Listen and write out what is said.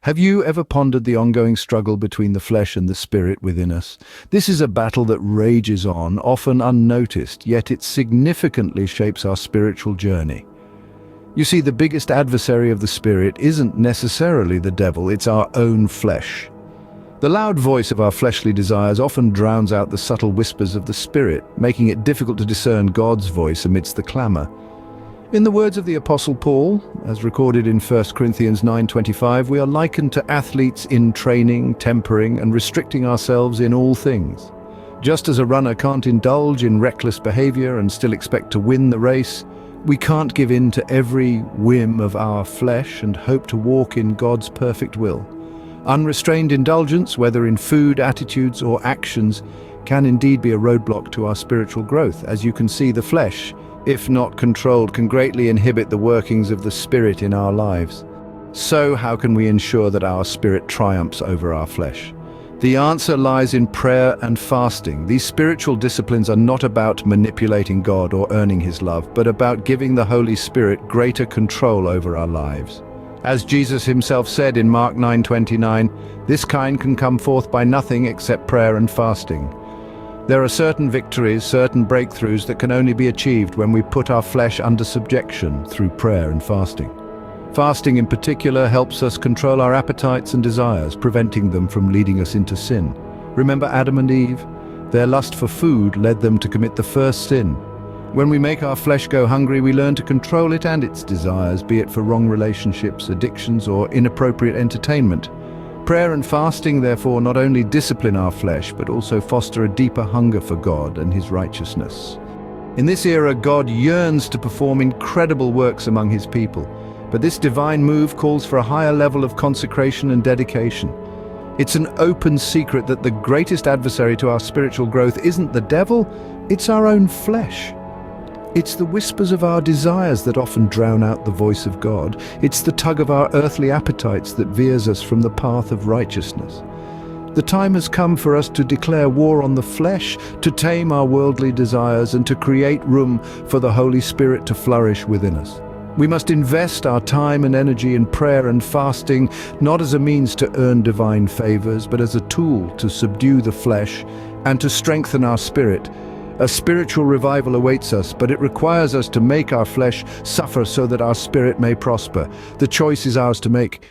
Have you ever pondered the ongoing struggle between the flesh and the spirit within us? This is a battle that rages on, often unnoticed, yet it significantly shapes our spiritual journey. You see, the biggest adversary of the spirit isn't necessarily the devil, it's our own flesh. The loud voice of our fleshly desires often drowns out the subtle whispers of the spirit, making it difficult to discern God's voice amidst the clamor. In the words of the Apostle Paul, as recorded in 1 Corinthians 9:25, we are likened to athletes in training, tempering, and restricting ourselves in all things. Just as a runner can't indulge in reckless behavior and still expect to win the race, we can't give in to every whim of our flesh and hope to walk in God's perfect will. Unrestrained indulgence, whether in food, attitudes, or actions, can indeed be a roadblock to our spiritual growth. As you can see, the flesh, if not controlled, can greatly inhibit the workings of the Spirit in our lives. So how can we ensure that our spirit triumphs over our flesh? The answer lies in prayer and fasting. These spiritual disciplines are not about manipulating God or earning His love, but about giving the Holy Spirit greater control over our lives. As Jesus Himself said in Mark 9:29, "This kind can come forth by nothing except prayer and fasting." There are certain victories, certain breakthroughs that can only be achieved when we put our flesh under subjection through prayer and fasting. Fasting in particular helps us control our appetites and desires, preventing them from leading us into sin. Remember Adam and Eve? Their lust for food led them to commit the first sin. When we make our flesh go hungry, we learn to control it and its desires, be it for wrong relationships, addictions, or inappropriate entertainment. Prayer and fasting, therefore, not only discipline our flesh, but also foster a deeper hunger for God and His righteousness. In this era, God yearns to perform incredible works among His people, but this divine move calls for a higher level of consecration and dedication. It's an open secret that the greatest adversary to our spiritual growth isn't the devil, it's our own flesh. It's the whispers of our desires that often drown out the voice of God. It's the tug of our earthly appetites that veers us from the path of righteousness. The time has come for us to declare war on the flesh, to tame our worldly desires, and to create room for the Holy Spirit to flourish within us. We must invest our time and energy in prayer and fasting, not as a means to earn divine favors, but as a tool to subdue the flesh and to strengthen our spirit. A spiritual revival awaits us, but it requires us to make our flesh suffer so that our spirit may prosper. The choice is ours to make.